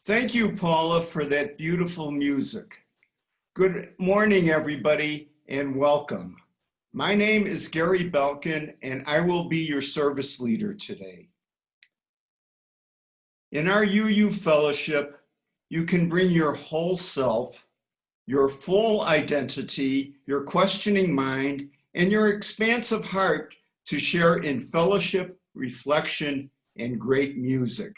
Thank you, Paula, for that beautiful music. Good morning, everybody, and welcome. My name is Gary Belkin, and I will be your service leader today. In our UU Fellowship, you can bring your whole self, your full identity, your questioning mind, and your expansive heart to share in fellowship, reflection, and great music.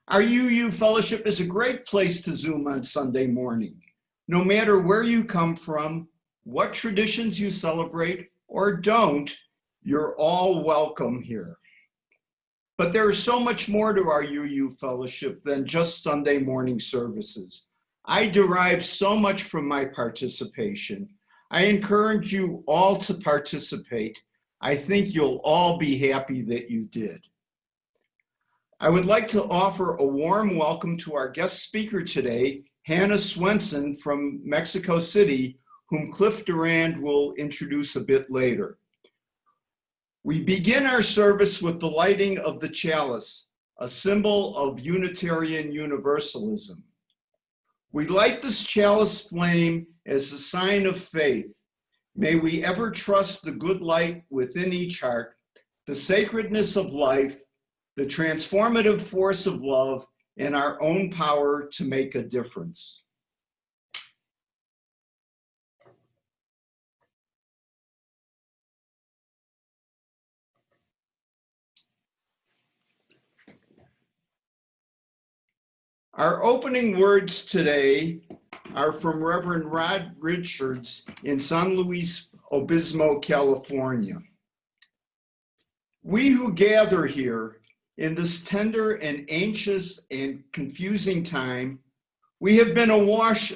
Our UU Fellowship is a great place to Zoom on Sunday morning. No matter where you come from, what traditions you celebrate or don't, you're all welcome here. But there is so much more to our UU Fellowship than just Sunday morning services. I derive so much from my participation. I encourage you all to participate. I think you'll all be happy that you did. I would like to offer a warm welcome to our guest speaker today, Hannah Swenson from Mexico City, whom Cliff Durand will introduce a bit later. We begin our service with the lighting of the chalice, a symbol of Unitarian Universalism. We light this chalice flame as a sign of faith. May we ever trust the good light within each heart, the sacredness of life, the transformative force of love, and our own power to make a difference. Our opening words today are from Reverend Rod Richards in San Luis Obispo, California. We who gather here in this tender and anxious and confusing time, we have been awash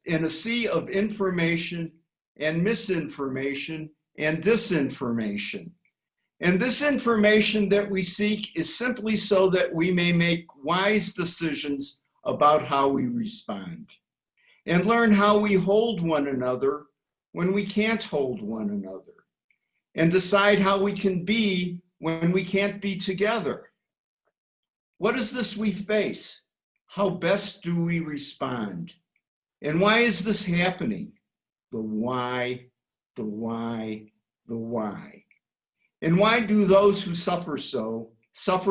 in a sea of information and misinformation and disinformation. And this information that we seek is simply so that we may make wise decisions about how we respond and learn how we hold one another when we can't hold one another, and decide how we can be when we can't be together. What is this we face? How best do we respond? And why is this happening? The why, the why, the why. And why do those who suffer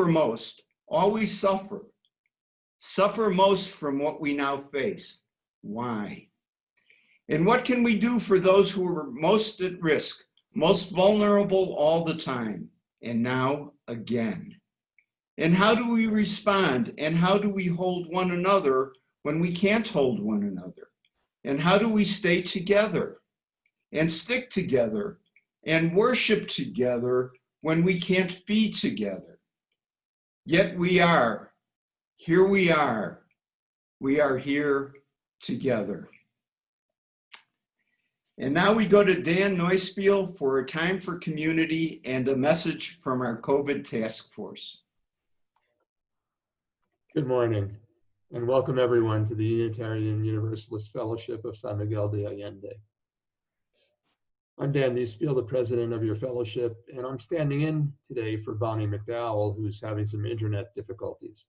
most, always suffer? Suffer most from what we now face. Why? And what can we do for those who are most at risk, most vulnerable all the time, and now again? And how do we respond? And how do we hold one another when we can't hold one another? And how do we stay together and stick together and worship together when we can't be together? Yet we are. Here we are. We are here together. And now we go to Dan Neuspiel for a time for community and a message from our COVID task force. Good morning, and welcome everyone to the Unitarian Universalist Fellowship of San Miguel de Allende. I'm Dan Neuspiel, the president of your fellowship, and I'm standing in today for Bonnie McDowell, who's having some internet difficulties.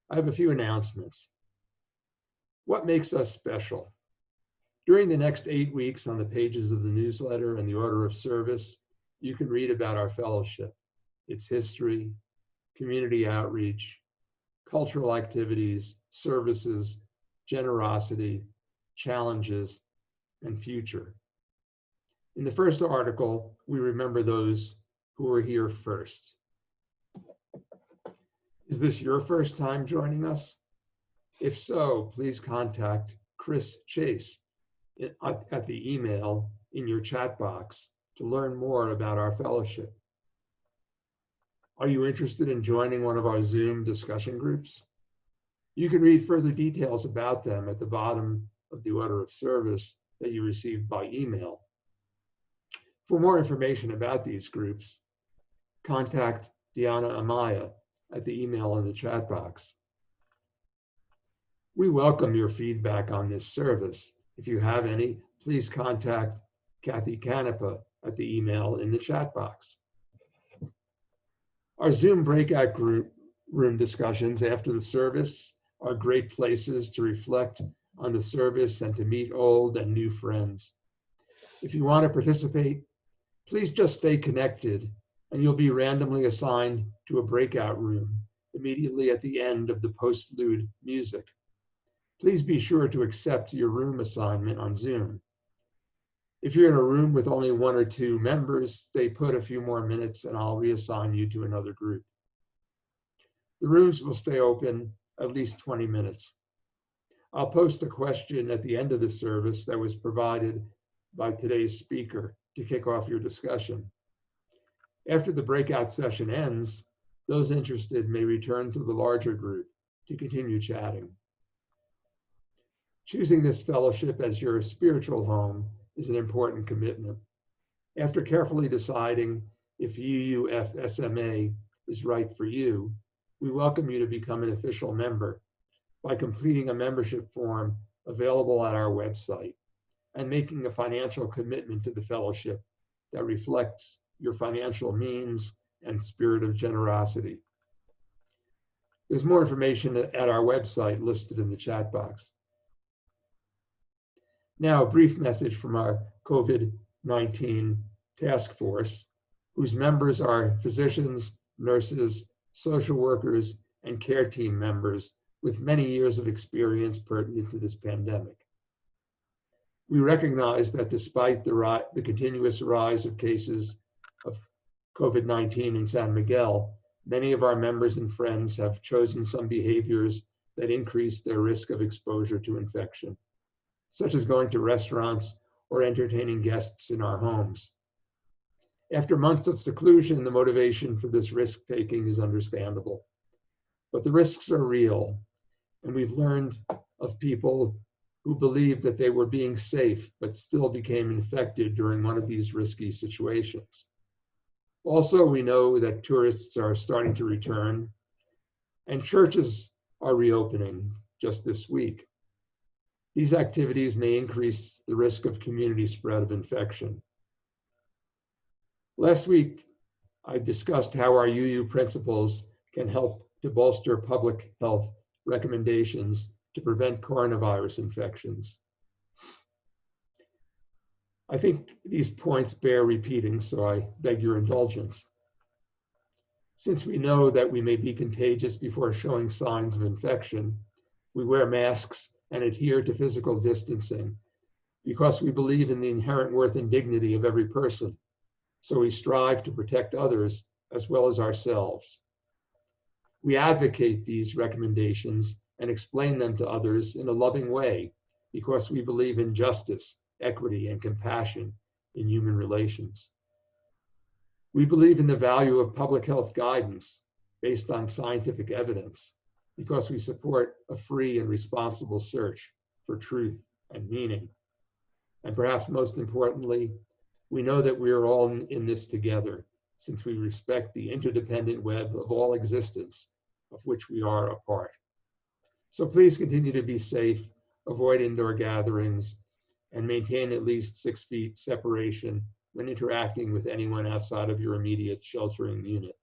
I have a few announcements. What makes us special? During the next 8 weeks on the pages of the newsletter and the order of service, you can read about our fellowship, its history, community outreach, cultural activities, services, generosity, challenges, and future. In the first article, we remember those who were here first. Is this your first time joining us? If so, please contact Chris Chase at the email in your chat box to learn more about our fellowship. Are you interested in joining one of our Zoom discussion groups? You can read further details about them at the bottom of the order of service that you received by email. For more information about these groups, contact Diana Amaya at the email in the chat box. We welcome your feedback on this service. If you have any, please contact Kathy Canepa at the email in the chat box. Our Zoom breakout group room discussions after the service are great places to reflect on the service and to meet old and new friends. If you want to participate, please just stay connected and you'll be randomly assigned to a breakout room immediately at the end of the postlude music. Please be sure to accept your room assignment on Zoom. If you're in a room with only 1 or 2 members, stay put a few more minutes and I'll reassign you to another group. The rooms will stay open at least 20 minutes. I'll post a question at the end of the service that was provided by today's speaker to kick off your discussion. After the breakout session ends, those interested may return to the larger group to continue chatting. Choosing this fellowship as your spiritual home is an important commitment. After carefully deciding if UUFSMA is right for you, we welcome you to become an official member by completing a membership form available at our website and making a financial commitment to the fellowship that reflects your financial means and spirit of generosity. There's more information at our website listed in the chat box. Now, a brief message from our COVID-19 task force, whose members are physicians, nurses, social workers, and care team members with many years of experience pertinent to this pandemic. We recognize that despite the continuous rise of cases of COVID-19 in San Miguel, many of our members and friends have chosen some behaviors that increase their risk of exposure to infection, such as going to restaurants or entertaining guests in our homes. After months of seclusion, the motivation for this risk-taking is understandable. But the risks are real, and we've learned of people who believed that they were being safe, but still became infected during one of these risky situations. Also, we know that tourists are starting to return, and churches are reopening just this week. These activities may increase the risk of community spread of infection. Last week, I discussed how our UU principles can help to bolster public health recommendations to prevent coronavirus infections. I think these points bear repeating, so I beg your indulgence. Since we know that we may be contagious before showing signs of infection, we wear masks and adhere to physical distancing because we believe in the inherent worth and dignity of every person. So we strive to protect others as well as ourselves. We advocate these recommendations and explain them to others in a loving way because we believe in justice, equity, and compassion in human relations. We believe in the value of public health guidance based on scientific evidence because we support a free and responsible search for truth and meaning. And perhaps most importantly, we know that we are all in this together since we respect the interdependent web of all existence of which we are a part. So please continue to be safe, avoid indoor gatherings, and maintain at least 6 feet separation when interacting with anyone outside of your immediate sheltering unit.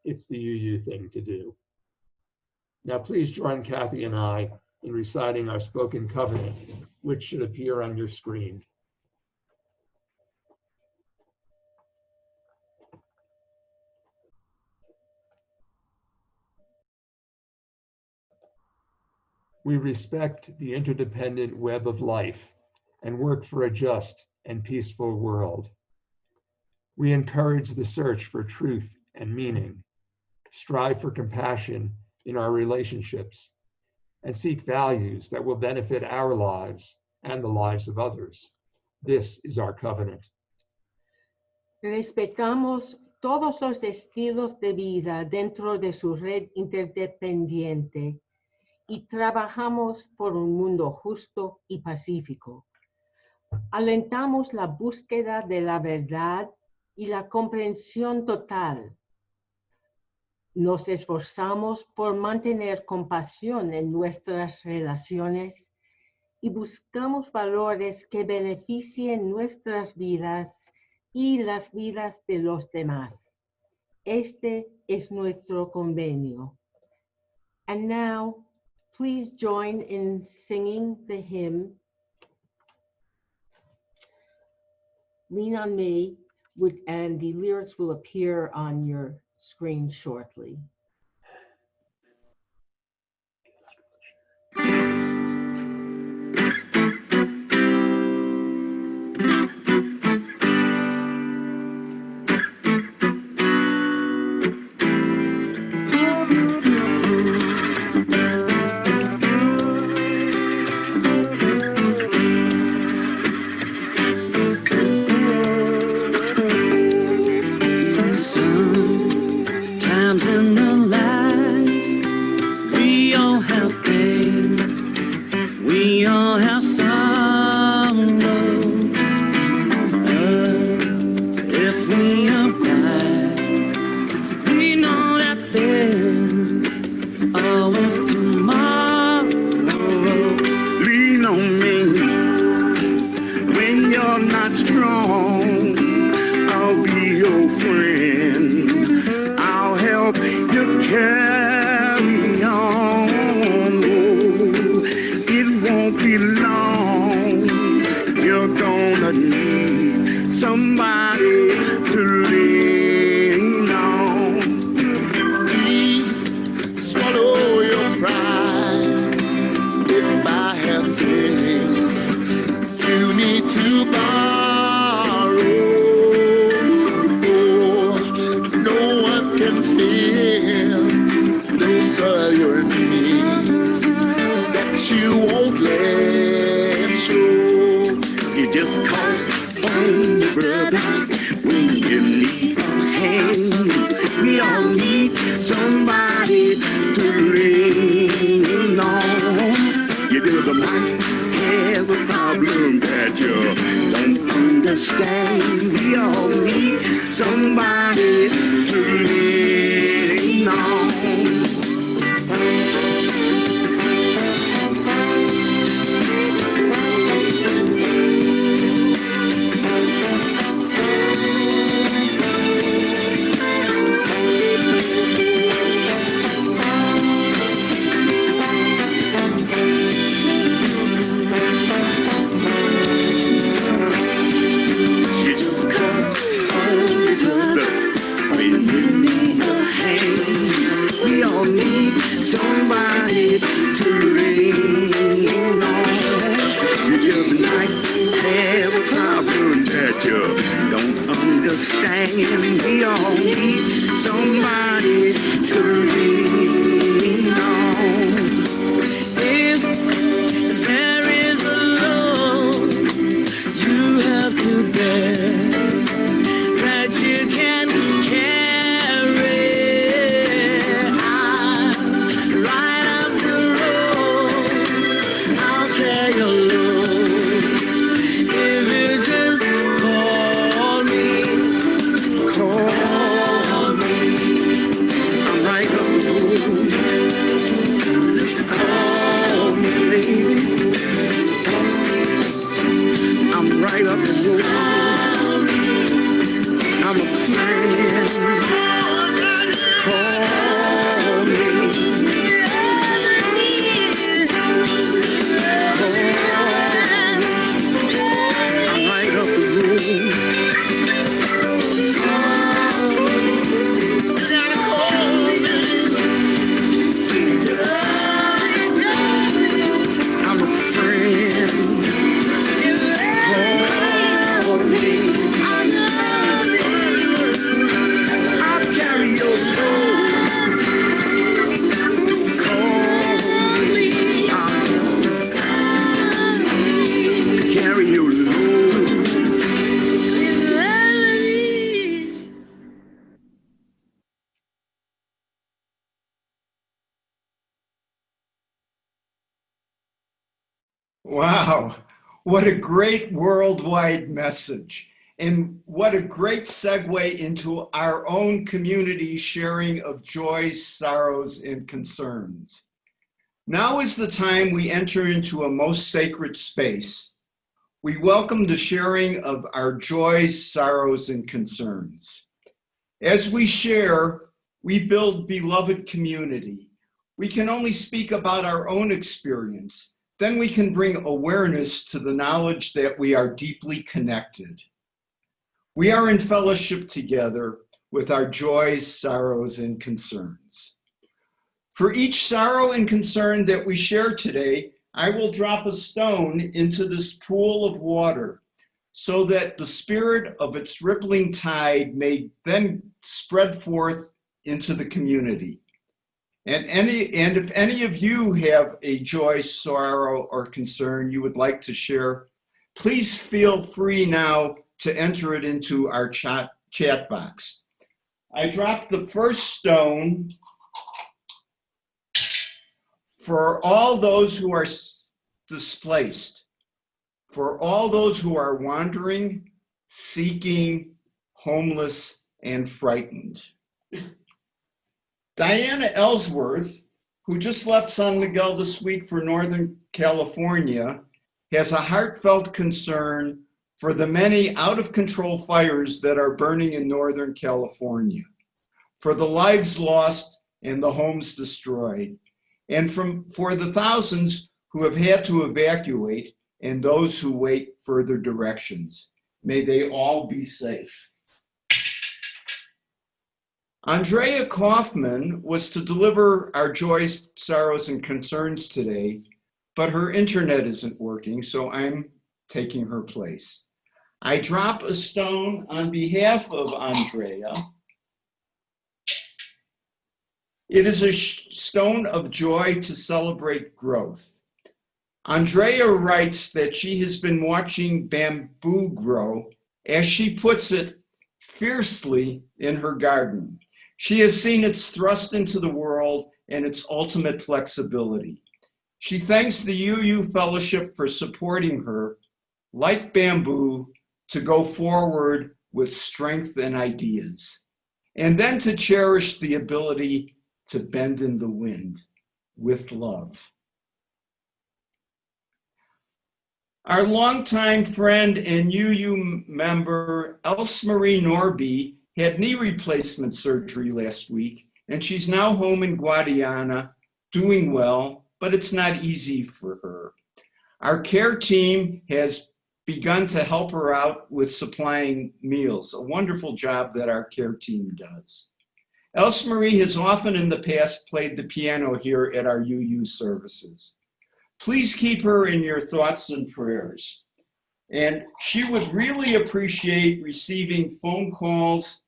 It's the UU thing to do. Now please join Kathy and I in reciting our spoken covenant, which should appear on your screen. We respect the interdependent web of life and work for a just and peaceful world. We encourage the search for truth and meaning, strive for compassion in our relationships, and seek values that will benefit our lives and the lives of others. This is our covenant. Respetamos todos los estilos de vida dentro de su red interdependiente y trabajamos por un mundo justo y pacífico. Alentamos la búsqueda de la verdad y la comprensión total. Nos esforzamos por mantener compasión en nuestras relaciones y buscamos valores que beneficien nuestras vidas y las vidas de los demás. Este es nuestro convenio. And now, please join in singing the hymn, Lean on Me, and the lyrics will appear on your screen shortly. Sometimes in our lives, we all have pain, we all have sorrow. If we are blessed, we know that there's always tomorrow. Lean on me when you're not strong. I'll be your friend. I'll help you carry on. Oh, it won't be long. You're gonna need somebody to lean on. Please swallow your pride. If I have things you need to borrow, no one can feel those are your needs that you won't let show. You just call on your brother when you need a hand. We all need somebody to lean on. You just might have a problem that you don't understand. We all need somebody to lean on. You just come on when you need a hand. We all need somebody to lean on. You just might have a problem that you don't understand. We all need somebody to lean on. If there is a load you have to bear that you can carry, I'm right up the road. I'll share your load if you just call me. Call me. I'm right up the road. Just call me, baby. I'm right up the road. I'm a friend. Call me. I'm right up the road. You gotta call me. I'm a friend. Call me. I'll carry your load. Call me. I'll carry your load. Wow, what a great worldwide message. And what a great segue into our own community sharing of joys, sorrows, and concerns. Now is the time we enter into a most sacred space. We welcome the sharing of our joys, sorrows, and concerns. As we share, We build beloved community. We can only speak about our own experience. Then we can bring awareness to the knowledge that we are deeply connected. We are in fellowship together with our joys, sorrows, and concerns. For each sorrow and concern that we share today, I will drop a stone into this pool of water so that the spirit of its rippling tide may then spread forth into the community. And if any of you have a joy, sorrow, or concern you would like to share, please feel free now to enter it into our chat box. I dropped the first stone for all those who are displaced, for all those who are wandering, seeking, homeless, and frightened. Diana Ellsworth, who just left San Miguel this week for Northern California, has a heartfelt concern for the many out-of-control fires that are burning in Northern California, for the lives lost and the homes destroyed, and for the thousands who have had to evacuate and those who wait further directions. May they all be safe. Andrea Kaufman was to deliver our joys, sorrows, and concerns today, but her internet isn't working, so I'm taking her place. I drop a stone on behalf of Andrea. It is a stone of joy to celebrate growth. Andrea writes that she has been watching bamboo grow, as she puts it, fiercely in her garden. She has seen its thrust into the world and its ultimate flexibility. She thanks the UU Fellowship for supporting her, like bamboo, to go forward with strength and ideas, and then to cherish the ability to bend in the wind with love. Our longtime friend and UU member, Else Marie Norby, had knee replacement surgery last week, and she's now home in Guadiana, doing well, but it's not easy for her. Our care team has begun to help her out with supplying meals, a wonderful job that our care team does. Else Marie has often in the past played the piano here at our UU services. Please keep her in your thoughts and prayers. And she would really appreciate receiving phone calls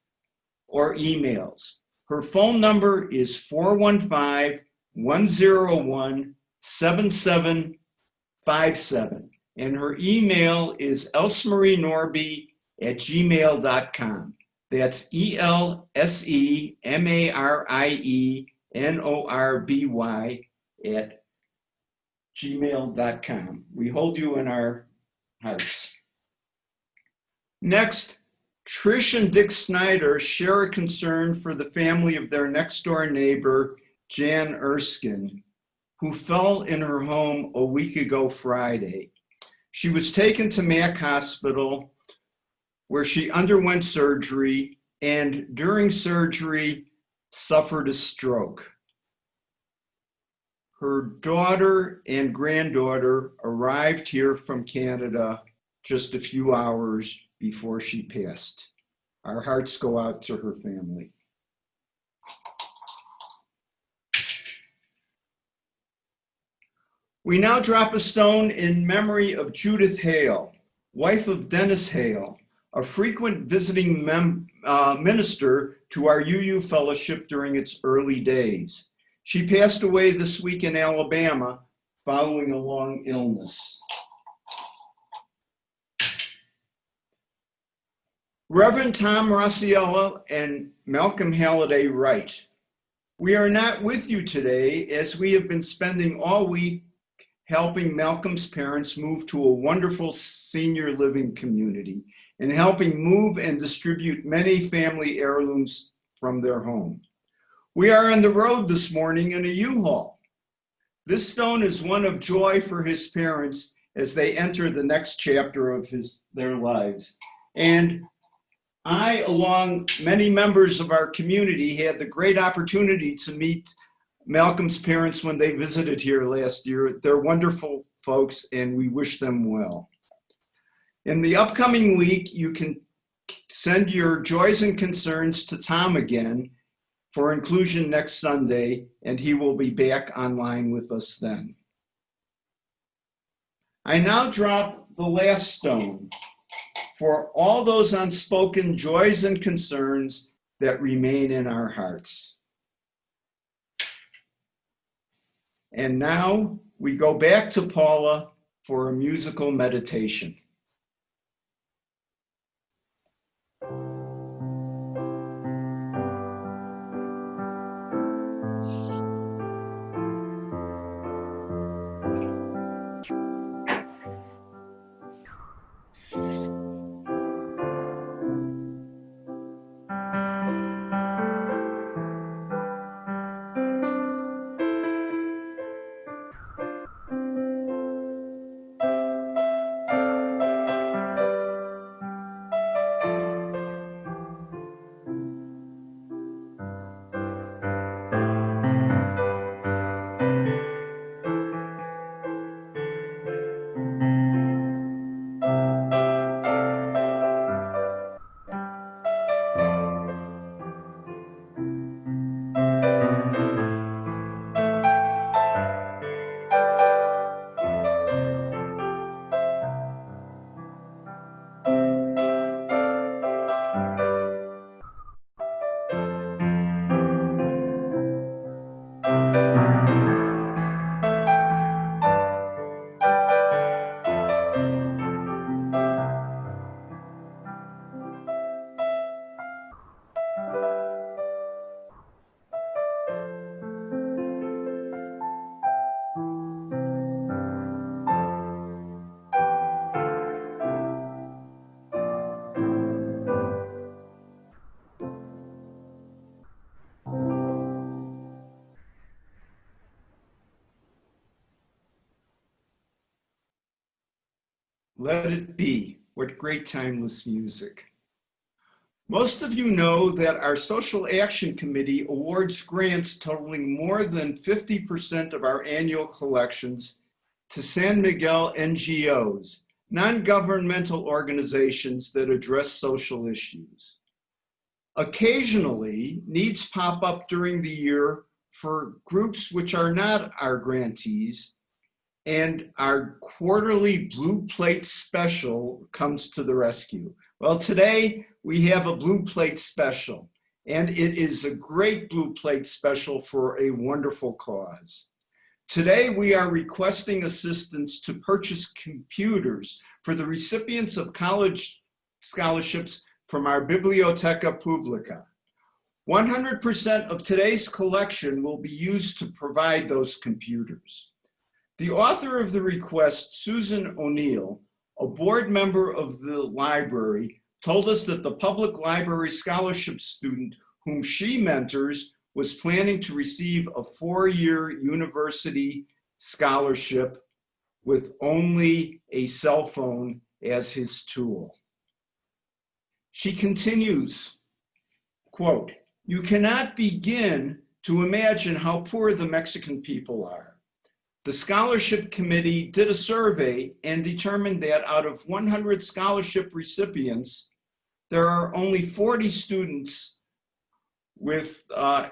or emails. Her phone number is 415-101-7757. And her email is elsemarinorby@gmail.com. That's ELSEMARINORBY@gmail.com. We hold you in our hearts. Next, Trish and Dick Snyder share a concern for the family of their next door neighbor, Jan Erskine, who fell in her home a week ago Friday. She was taken to Mac Hospital where she underwent surgery and during surgery suffered a stroke. Her daughter and granddaughter arrived here from Canada just a few hours before she passed. Our hearts go out to her family. We now drop a stone in memory of Judith Hale, wife of Dennis Hale, a frequent visiting minister to our UU Fellowship during its early days. She passed away this week in Alabama following a long illness. Reverend Tom Rossiella and Malcolm Halliday write, "We are not with you today as we have been spending all week helping Malcolm's parents move to a wonderful senior living community and helping move and distribute many family heirlooms from their home. We are on the road this morning in a U-Haul. This stone is one of joy for his parents as they enter the next chapter of their lives. And I, along many members of our community, had the great opportunity to meet Malcolm's parents when they visited here last year. They're wonderful folks, and we wish them well. In the upcoming week, you can send your joys and concerns to Tom again for inclusion next Sunday, and he will be back online with us then. I now drop the last stone for all those unspoken joys and concerns that remain in our hearts. And now we go back to Paula for a musical meditation. Let it be. What great timeless music. Most of you know that our Social Action Committee awards grants totaling more than 50% of our annual collections to San Miguel NGOs, non-governmental organizations that address social issues. Occasionally, needs pop up during the year for groups which are not our grantees, and our quarterly Blue Plate special comes to the rescue. Well, today we have a Blue Plate special, and it is a great Blue Plate special for a wonderful cause. Today we are requesting assistance to purchase computers for the recipients of college scholarships from our Biblioteca Publica. 100% of today's collection will be used to provide those computers. The author of the request, Susan O'Neill, a board member of the library, told us that the public library scholarship student whom she mentors was planning to receive a 4-year university scholarship with only a cell phone as his tool. She continues, quote, "You cannot begin to imagine how poor the Mexican people are. The scholarship committee did a survey and determined that out of 100 scholarship recipients, there are only 40 students with there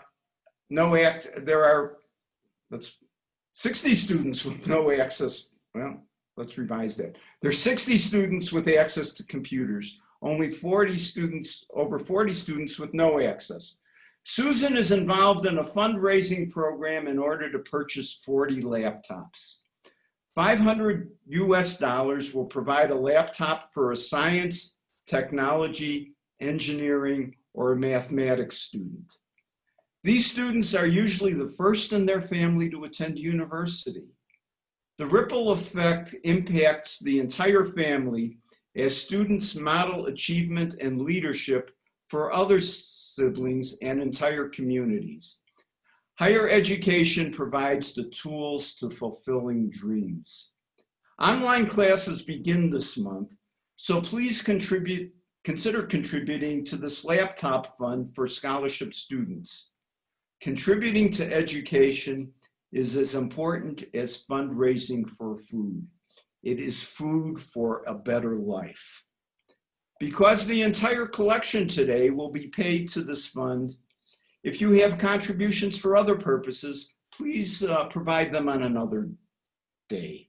are 60 students with no access. Well, let's revise that. There are 60 students with access to computers, only 40 students, over 40 students with no access. Susan is involved in a fundraising program in order to purchase 40 laptops. $500 US will provide a laptop for a science, technology, engineering, or a mathematics student. These students are usually the first in their family to attend university. The ripple effect impacts the entire family as students model achievement and leadership for other siblings and entire communities. Higher education provides the tools to fulfilling dreams. Online classes begin this month, so please contribute consider contributing to this laptop fund for scholarship students. Contributing to education is as important as fundraising for food. It is food for a better life. Because the entire collection today will be paid to this fund, if you have contributions for other purposes, please provide them on another day.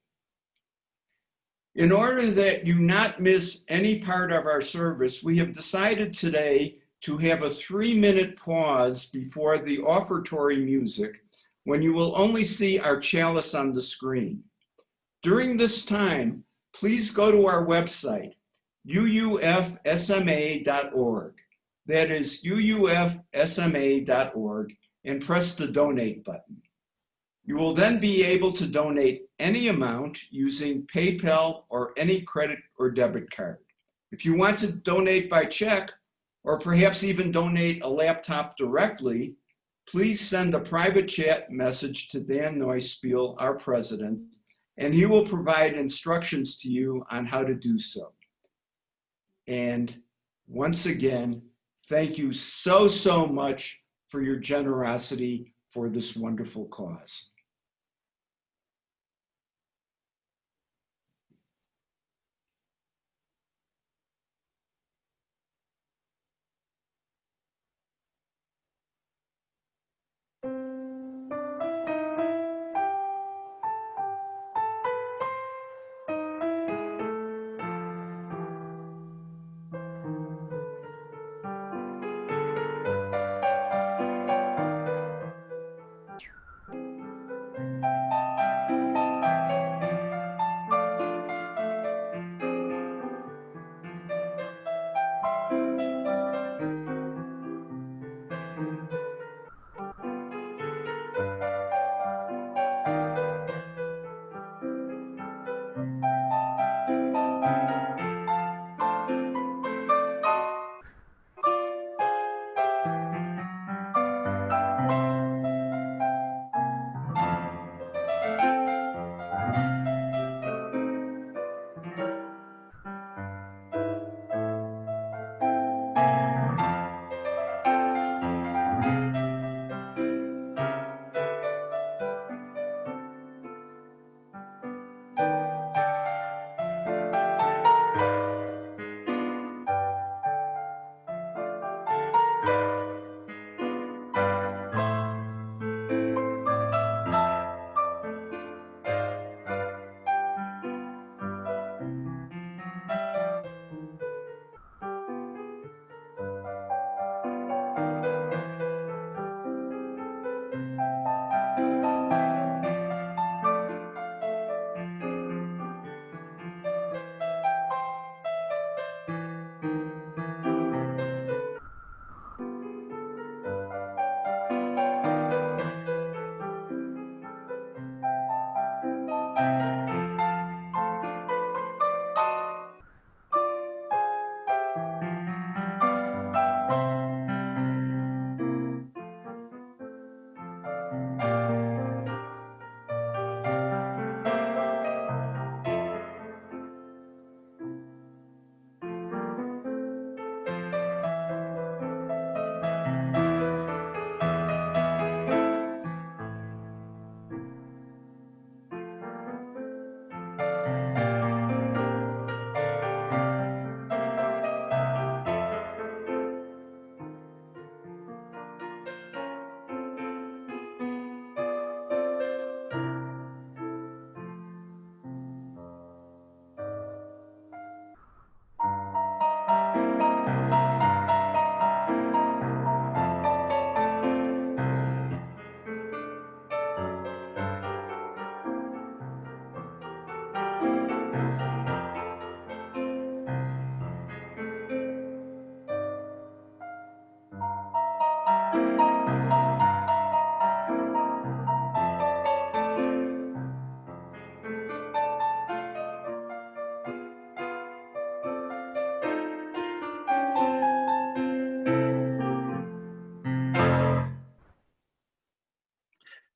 In order that you not miss any part of our service, we have decided today to have a 3-minute pause before the offertory music, when you will only see our chalice on the screen. During this time, please go to our website, UUFSMA.org. That is UUFSMA.org, and press the donate button. You will then be able to donate any amount using PayPal or any credit or debit card. If you want to donate by check, or perhaps even donate a laptop directly, please send a private chat message to Dan Neuspiel, our president, and he will provide instructions to you on how to do so. And once again, thank you so, so much for your generosity for this wonderful cause.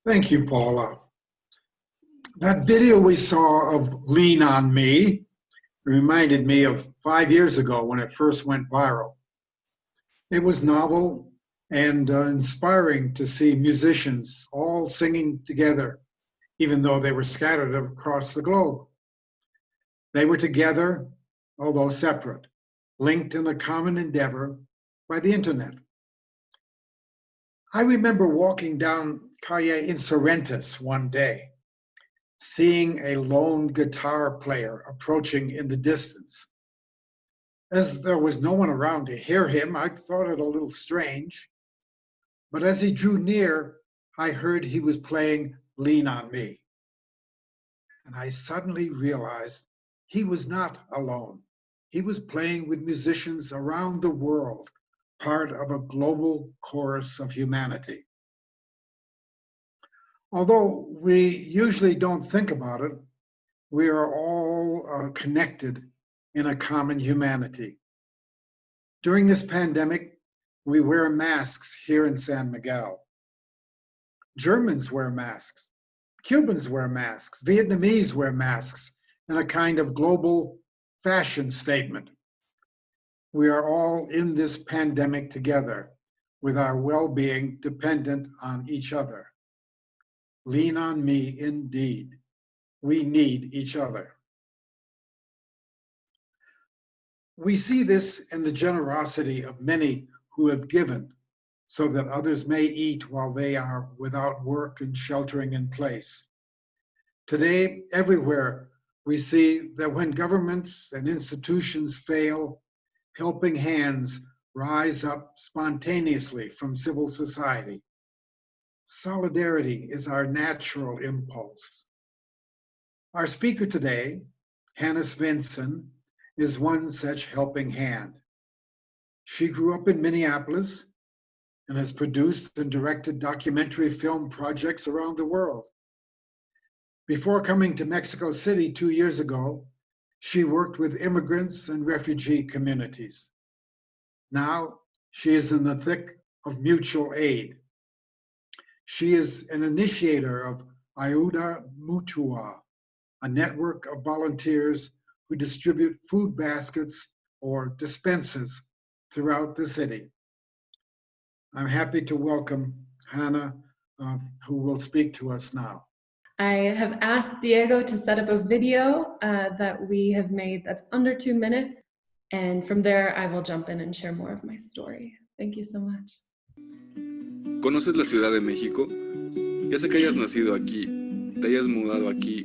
Thank you, Paula. That video we saw of Lean on Me reminded me of 5 years ago when it first went viral. It was novel and inspiring to see musicians all singing together, even though they were scattered across the globe. They were together, although separate, linked in a common endeavor by the internet. I remember walking down Calle Insurgentes one day, seeing a lone guitar player approaching in the distance. As there was no one around to hear him, I thought it a little strange. But as he drew near, I heard he was playing Lean on Me. And I suddenly realized he was not alone. He was playing with musicians around the world, part of a global chorus of humanity. Although we usually don't think about it, we are all connected in a common humanity. During this pandemic, we wear masks here in San Miguel. Germans wear masks, Cubans wear masks, Vietnamese wear masks in a kind of global fashion statement. We are all in this pandemic together, with our well-being dependent on each other. Lean on me, indeed. We need each other. We see this in the generosity of many who have given so that others may eat while they are without work and sheltering in place. Today, everywhere, we see that when governments and institutions fail, helping hands rise up spontaneously from civil society. Solidarity is our natural impulse. Our speaker today, Hannah Swenson, is one such helping hand. She grew up in Minneapolis and has produced and directed documentary film projects around the world. Before coming to Mexico City 2 years ago, she worked with immigrants and refugee communities. Now, she is in the thick of mutual aid. She is an initiator of Ayuda Mutua, a network of volunteers who distribute food baskets or despensas throughout the city. I'm happy to welcome Hannah, who will speak to us now. I have asked Diego to set up a video that we have made that's under 2 minutes. And from there, I will jump in and share more of my story. Thank you so much. ¿Conoces la Ciudad de México? Ya sea que hayas nacido aquí, te hayas mudado aquí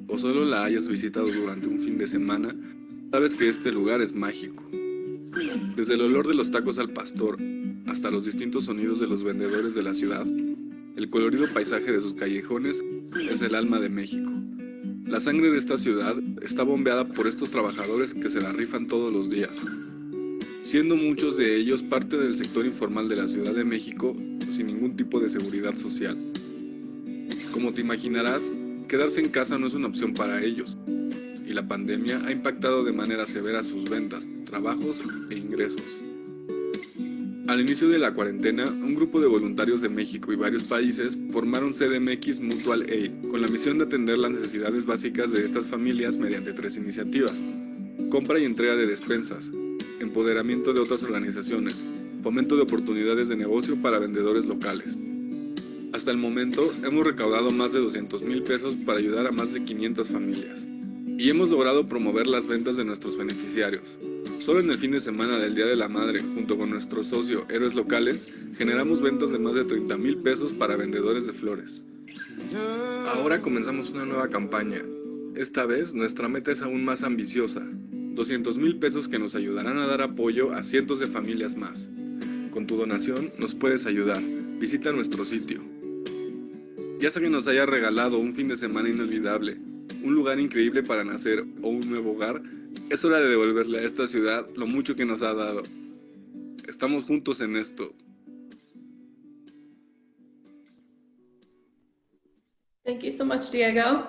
o solo la hayas visitado durante un fin de semana, sabes que este lugar es mágico. Desde el olor de los tacos al pastor hasta los distintos sonidos de los vendedores de la ciudad, el colorido paisaje de sus callejones es el alma de México. La sangre de esta ciudad está bombeada por estos trabajadores que se la rifan todos los días, siendo muchos de ellos parte del sector informal de la Ciudad de México sin ningún tipo de seguridad social. Como te imaginarás, quedarse en casa no es una opción para ellos, y la pandemia ha impactado de manera severa sus ventas, trabajos e ingresos. Al inicio de la cuarentena, un grupo de voluntarios de México y varios países formaron CDMX Mutual Aid, con la misión de atender las necesidades básicas de estas familias mediante 3 iniciativas: compra y entrega de despensas, empoderamiento de otras organizaciones, fomento de oportunidades de negocio para vendedores locales. Hasta el momento, hemos recaudado más de 200,000 pesos para ayudar a más de 500 familias. Y hemos logrado promover las ventas de nuestros beneficiarios. Solo en el fin de semana del Día de la Madre, junto con nuestro socio Héroes Locales, generamos ventas de más de 30,000 pesos para vendedores de flores. Ahora comenzamos una nueva campaña. Esta vez, nuestra meta es aún más ambiciosa: 200,000 pesos que nos ayudarán a dar apoyo a cientos de familias más. Con tu donación nos puedes ayudar. Visita nuestro sitio. Ya sea que nos haya regalado un fin de semana inolvidable, un lugar increíble para nacer o un nuevo hogar, es hora de devolverle a esta ciudad lo mucho que nos ha dado. Estamos juntos en esto. Thank you so much, Diego.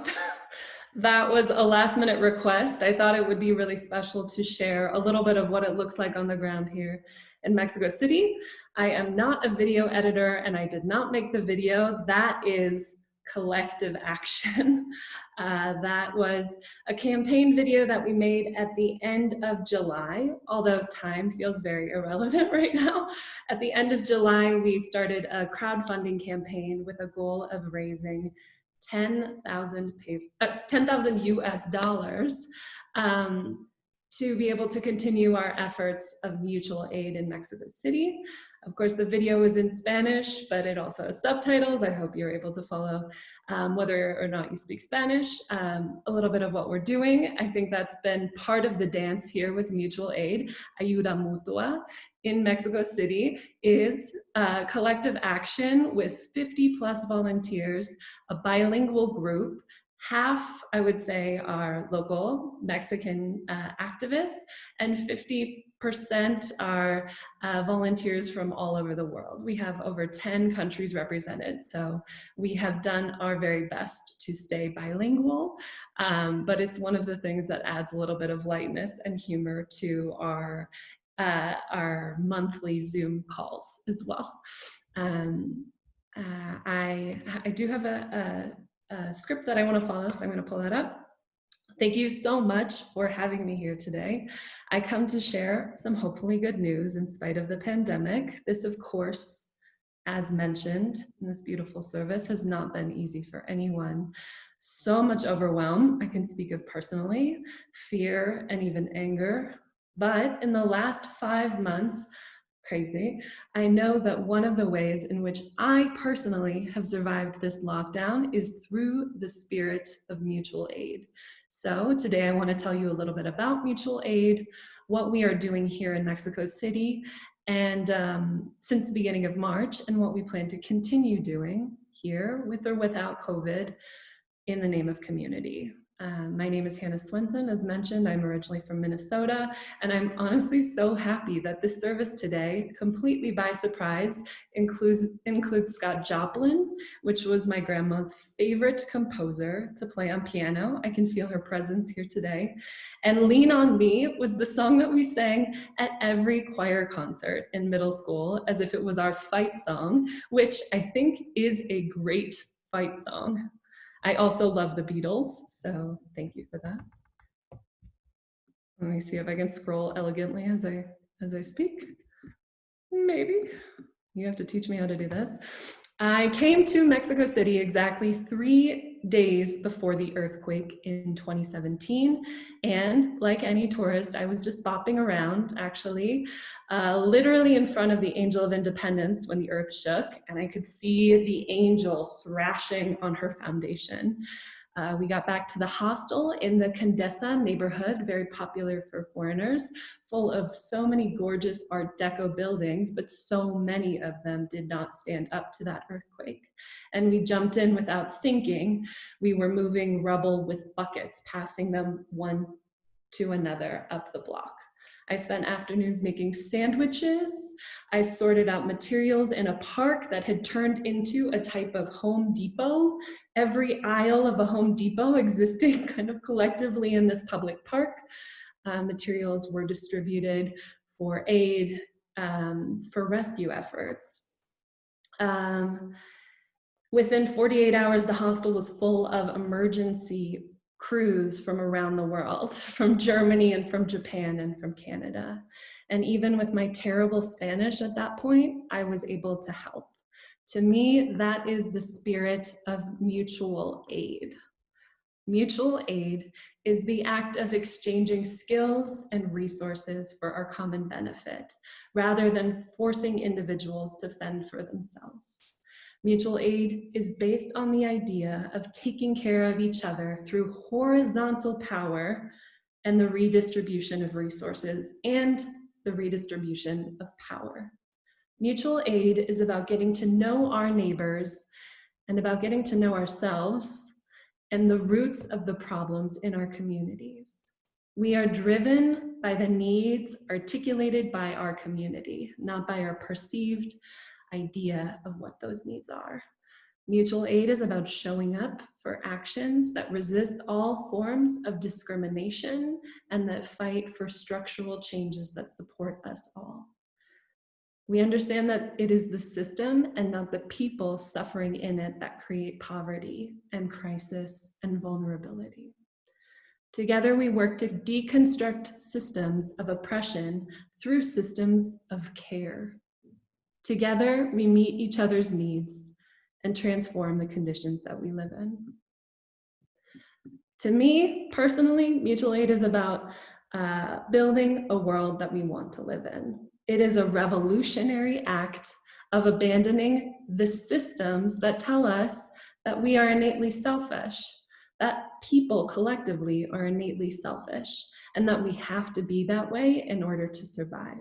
That was a last-minute request. I thought it would be really special to share a little bit of what it looks like on the ground here in Mexico City. I am not a video editor and I did not make the video. That is collective action. That was a campaign video that we made at the end of July, although time feels very irrelevant right now. At the end of July, we started a crowdfunding campaign with a goal of raising 10,000 US dollars to be able to continue our efforts of mutual aid in Mexico City. Of course, the video is in Spanish, but it also has subtitles. I hope you're able to follow, whether or not you speak Spanish, a little bit of what we're doing. I think that's been part of the dance here with mutual aid. Ayuda Mutua in Mexico City is a collective action with 50 plus volunteers, a bilingual group. Half, I would say, are local Mexican activists, and 50% are volunteers from all over the world. We have over 10 countries represented, so we have done our very best to stay bilingual, but it's one of the things that adds a little bit of lightness and humor to our monthly Zoom calls as well. I do have a script that I want to follow, so I'm going to pull that up. Thank you so much for having me here today. I come to share some hopefully good news in spite of the pandemic. This, of course, as mentioned in this beautiful service, has not been easy for anyone. So much overwhelm, I can speak of personally, fear and even anger. But in the last 5 months, crazy, I know that one of the ways in which I personally have survived this lockdown is through the spirit of mutual aid. So today I want to tell you a little bit about mutual aid, what we are doing here in Mexico City, and since the beginning of March, and what we plan to continue doing here with or without COVID in the name of community. My name is Hannah Swenson. As mentioned, I'm originally from Minnesota, and I'm honestly so happy that this service today, completely by surprise, includes Scott Joplin, which was my grandma's favorite composer to play on piano. I can feel her presence here today. And Lean on Me was the song that we sang at every choir concert in middle school, as if it was our fight song, which I think is a great fight song. I also love the Beatles, so thank you for that. Let me see if I can scroll elegantly as I speak. Maybe. You have to teach me how to do this. I came to Mexico City exactly 3 days before the earthquake in 2017. And like any tourist, I was just bopping around, actually, literally in front of the Angel of Independence when the earth shook, and I could see the angel thrashing on her foundation. We got back to the hostel in the Condesa neighborhood, very popular for foreigners, full of so many gorgeous Art Deco buildings, but so many of them did not stand up to that earthquake. And we jumped in without thinking. We were moving rubble with buckets, passing them one to another up the block. I spent afternoons making sandwiches. I sorted out materials in a park that had turned into a type of Home Depot. Every aisle of a Home Depot existing kind of collectively in this public park. Materials were distributed for aid, for rescue efforts. Within 48 hours, the hostel was full of emergency crews from around the world, from Germany and from Japan and from Canada. And even with my terrible Spanish at that point, I was able to help. To me, that is the spirit of mutual aid. Mutual aid is the act of exchanging skills and resources for our common benefit, rather than forcing individuals to fend for themselves. Mutual aid is based on the idea of taking care of each other through horizontal power and the redistribution of resources and the redistribution of power. Mutual aid is about getting to know our neighbors and about getting to know ourselves and the roots of the problems in our communities. We are driven by the needs articulated by our community, not by our perceived idea of what those needs are. Mutual aid is about showing up for actions that resist all forms of discrimination and that fight for structural changes that support us all. We understand that it is the system and not the people suffering in it that create poverty and crisis and vulnerability. Together, we work to deconstruct systems of oppression through systems of care. Together, we meet each other's needs and transform the conditions that we live in. To me, personally, mutual aid is about building a world that we want to live in. It is a revolutionary act of abandoning the systems that tell us that we are innately selfish, that people collectively are innately selfish, and that we have to be that way in order to survive.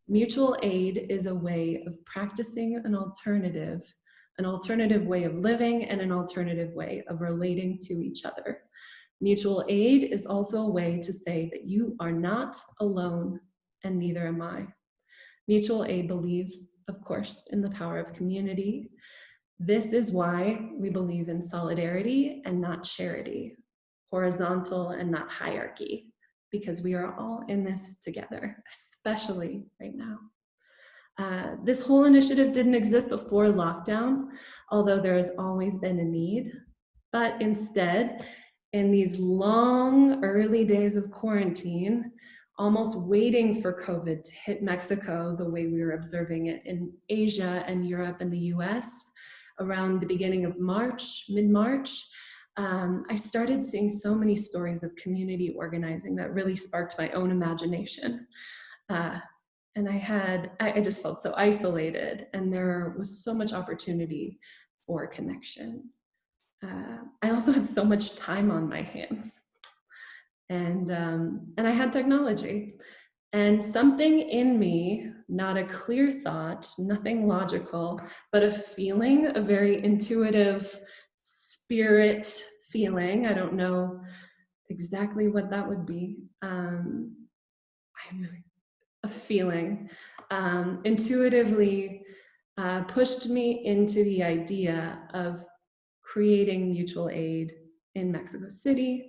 Mutual aid is a way of practicing an alternative way of living and an alternative way of relating to each other. Mutual aid is also a way to say that you are not alone and neither am I. Mutual aid believes, of course, in the power of community. This is why we believe in solidarity and not charity, horizontal and not hierarchy, because we are all in this together, especially right now. This whole initiative didn't exist before lockdown, although there has always been a need. But instead, in these long early days of quarantine, almost waiting for COVID to hit Mexico the way we were observing it in Asia and Europe and the US around the beginning of March, mid-March, I started seeing so many stories of community organizing that really sparked my own imagination. And I just felt so isolated, and there was so much opportunity for connection. I also had so much time on my hands, and I had technology, and something in me, not a clear thought, nothing logical, but a feeling, a very intuitive spirit feeling. I don't know exactly what that would be. A feeling intuitively pushed me into the idea of creating mutual aid in Mexico City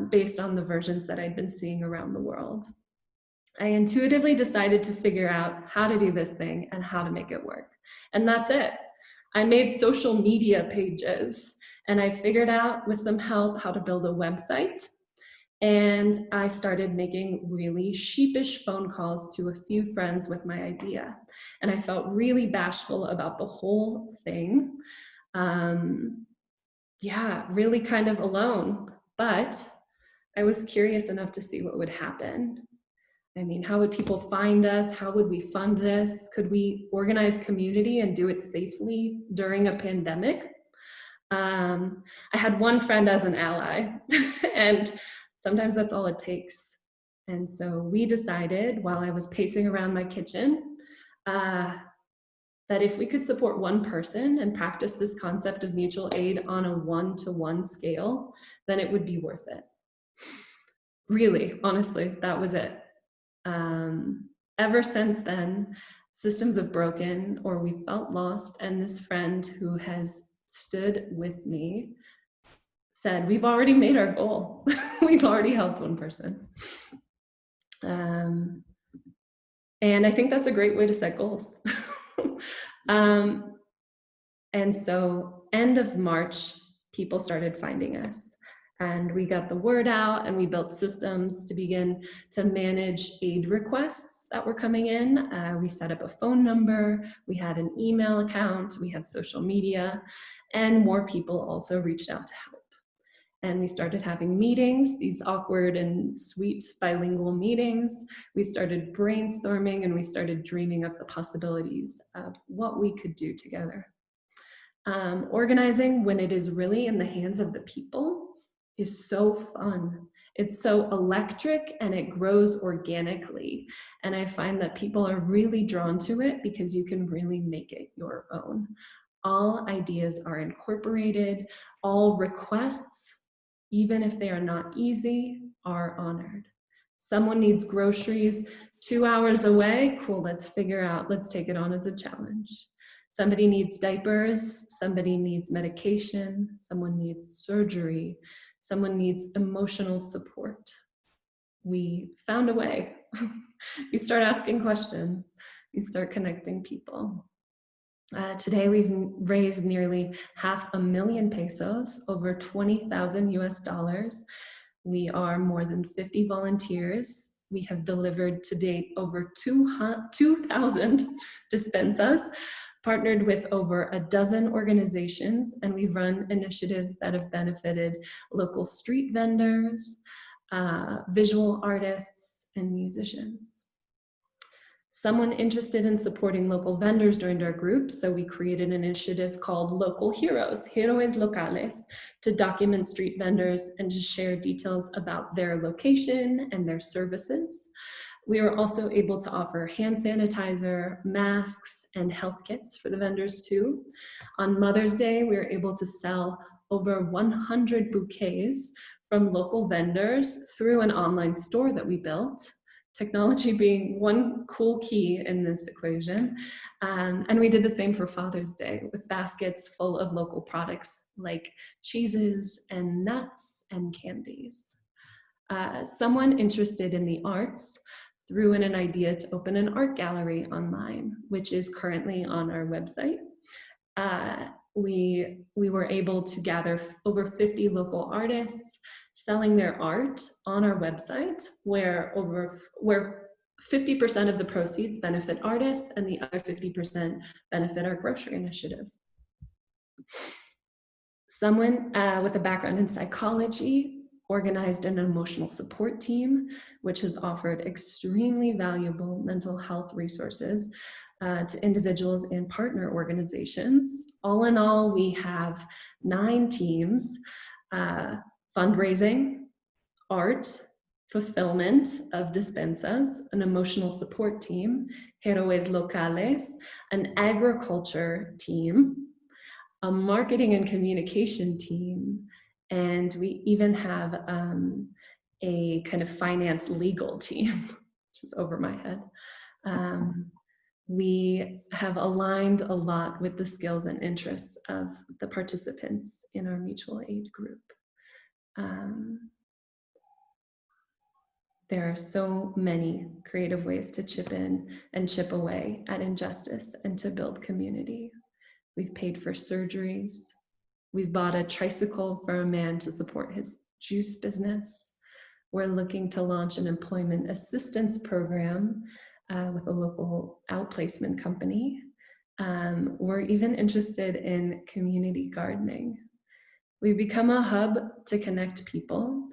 based on the versions that I'd been seeing around the world. I intuitively decided to figure out how to do this thing and how to make it work. And that's it. I made social media pages, and I figured out with some help how to build a website. And I started making really sheepish phone calls to a few friends with my idea. And I felt really bashful about the whole thing. Yeah, really kind of alone, but I was curious enough to see what would happen. I mean, how would people find us? How would we fund this? Could we organize community and do it safely during a pandemic? I had one friend as an ally, and sometimes that's all it takes. And so we decided, while I was pacing around my kitchen, that if we could support one person and practice this concept of mutual aid on a one-to-one scale, then it would be worth it. Really, honestly, that was it. Ever since then, systems have broken or we felt lost, and this friend who has stood with me said, we've already made our goal. We've already helped one person. And I think that's a great way to set goals. And so end of March, people started finding us, and we got the word out, and we built systems to begin to manage aid requests that were coming in. We set up a phone number, we had an email account, we had social media, and more people also reached out to help. And we started having meetings, these awkward and sweet bilingual meetings. We started brainstorming, and we started dreaming up the possibilities of what we could do together. Organizing, when it is really in the hands of the people, is so fun. It's so electric, and it grows organically. And I find that people are really drawn to it because you can really make it your own. All ideas are incorporated, all requests, even if they are not easy, are honored. Someone needs groceries 2 hours away, cool, let's take it on as a challenge. Somebody needs diapers, somebody needs medication, someone needs surgery, someone needs emotional support. We found a way. We start asking questions. We start connecting people. Today, we've raised nearly $500,000 pesos, over 20,000 US dollars. We are more than 50 volunteers. We have delivered to date over 2,000 despensas, partnered with over a dozen organizations, and we've run initiatives that have benefited local street vendors, visual artists, and musicians. Someone interested in supporting local vendors joined our group, so we created an initiative called Local Heroes, Héroes Locales, to document street vendors and to share details about their location and their services. We were also able to offer hand sanitizer, masks, and health kits for the vendors too. On Mother's Day, we were able to sell over 100 bouquets from local vendors through an online store that we built. Technology being one cool key in this equation. And we did the same for Father's Day with baskets full of local products like cheeses and nuts and candies. Someone interested in the arts threw in an idea to open an art gallery online, which is currently on our website. We were able to gather over 50 local artists selling their art on our website, where 50% of the proceeds benefit artists and the other 50% benefit our grocery initiative. Someone with a background in psychology organized an emotional support team, which has offered extremely valuable mental health resources to individuals and partner organizations. All in all, we have 9 teams: fundraising, art, fulfillment of despensas, an emotional support team, Héroes Locales, an agriculture team, a marketing and communication team, and we even have a kind of finance legal team, which is over my head. We have aligned a lot with the skills and interests of the participants in our mutual aid group. There are so many creative ways to chip in and chip away at injustice and to build community. We've paid for surgeries. We've bought a tricycle for a man to support his juice business. We're looking to launch an employment assistance program with a local outplacement company. We're even interested in community gardening. We've become a hub to connect people,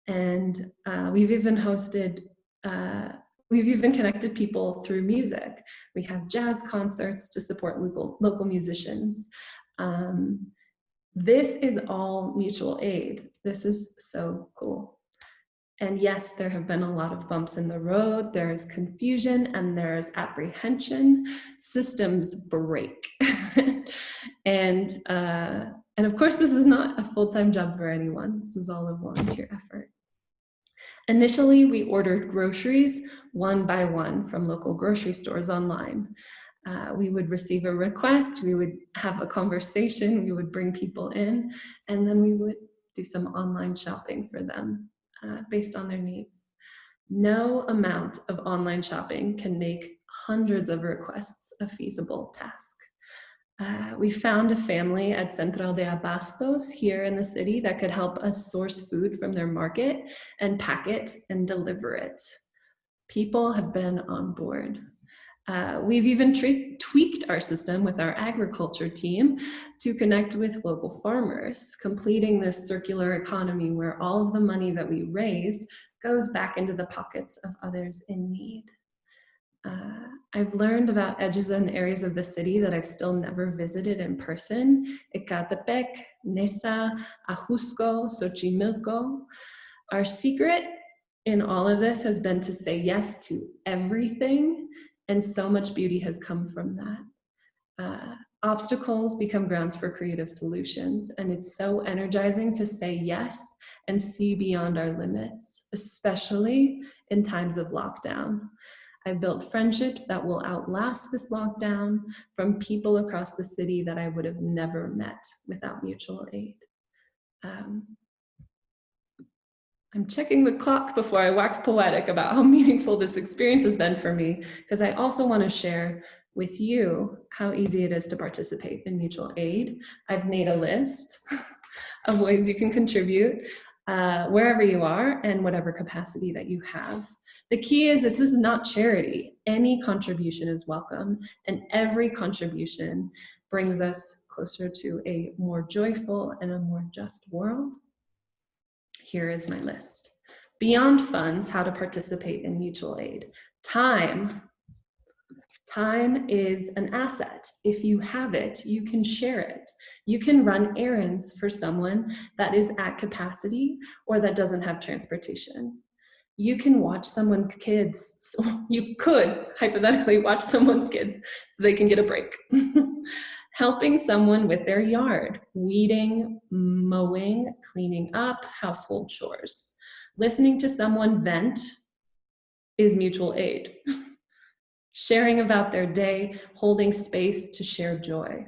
and we've even connected people through music. We have jazz concerts to support local musicians. This is all mutual aid. This is so cool. And yes, there have been a lot of bumps in the road. There's confusion and there's apprehension. Systems break. And of course, this is not a full-time job for anyone. This is all a volunteer effort. Initially, we ordered groceries one by one from local grocery stores online. We would receive a request, we would have a conversation, we would bring people in, and then we would do some online shopping for them based on their needs. No amount of online shopping can make hundreds of requests a feasible task. We found a family at Central de Abastos here in the city that could help us source food from their market and pack it and deliver it. People have been on board. We've even tweaked our system with our agriculture team to connect with local farmers, completing this circular economy where all of the money that we raise goes back into the pockets of others in need. I've learned about edges and areas of the city that I've still never visited in person: Ecatepec, Nesa, Ajusco, Xochimilco. Our secret in all of this has been to say yes to everything, and so much beauty has come from that. Obstacles become grounds for creative solutions, and it's so energizing to say yes and see beyond our limits, especially in times of lockdown. I've built friendships that will outlast this lockdown from people across the city that I would have never met without mutual aid. I'm checking the clock before I wax poetic about how meaningful this experience has been for me, because I also want to share with you how easy it is to participate in mutual aid. I've made a list of ways you can contribute wherever you are and whatever capacity that you have. The key is this is not charity. Any contribution is welcome, and every contribution brings us closer to a more joyful and a more just world. Here is my list. Beyond funds, how to participate in mutual aid. Time. Time is an asset. If you have it, you can share it. You can run errands for someone that is at capacity or that doesn't have transportation. You can watch someone's kids. So you could hypothetically watch someone's kids so they can get a break. Helping someone with their yard, weeding, mowing, cleaning up, household chores. Listening to someone vent is mutual aid. Sharing about their day, holding space to share joy.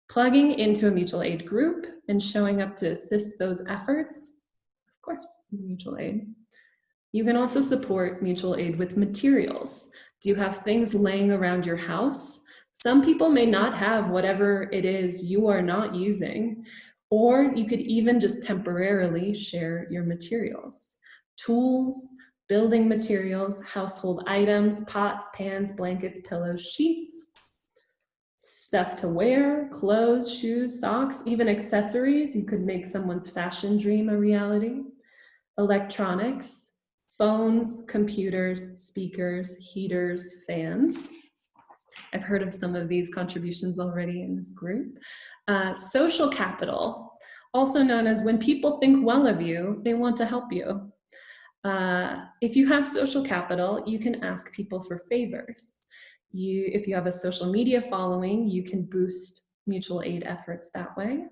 Plugging into a mutual aid group and showing up to assist those efforts, of course, is mutual aid. You can also support mutual aid with materials. Do you have things laying around your house? Some people may not have whatever it is you are not using, or you could even just temporarily share your materials. Tools, building materials, household items, pots, pans, blankets, pillows, sheets, stuff to wear, clothes, shoes, socks, even accessories. You could make someone's fashion dream a reality. Electronics, phones, computers, speakers, heaters, fans. I've heard of some of these contributions already in this group. Social capital, also known as when people think well of you, they want to help you. If you have social capital, you can ask people for favors. If you have a social media following, you can boost mutual aid efforts that way.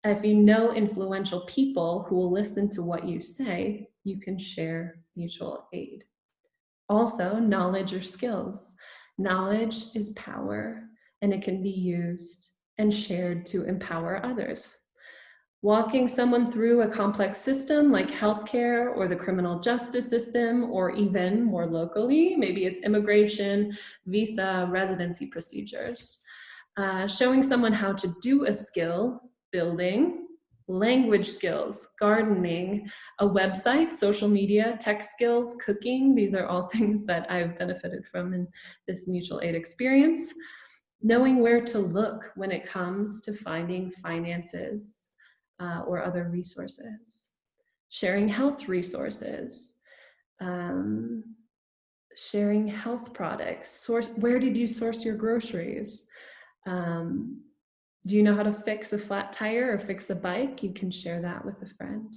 If you know influential people who will listen to what you say, you can share mutual aid. Also, knowledge or skills. Knowledge is power, and it can be used and shared to empower others. Walking someone through a complex system like healthcare or the criminal justice system, or even more locally, maybe it's immigration, visa, residency procedures. Showing someone how to do a skill, building, language skills, gardening, a website, social media, tech skills, cooking. These are all things that I've benefited from in this mutual aid experience. Knowing where to look when it comes to finding finances or other resources. Sharing health resources. Sharing health products. Where did you source your groceries? Do you know how to fix a flat tire or fix a bike? You can share that with a friend.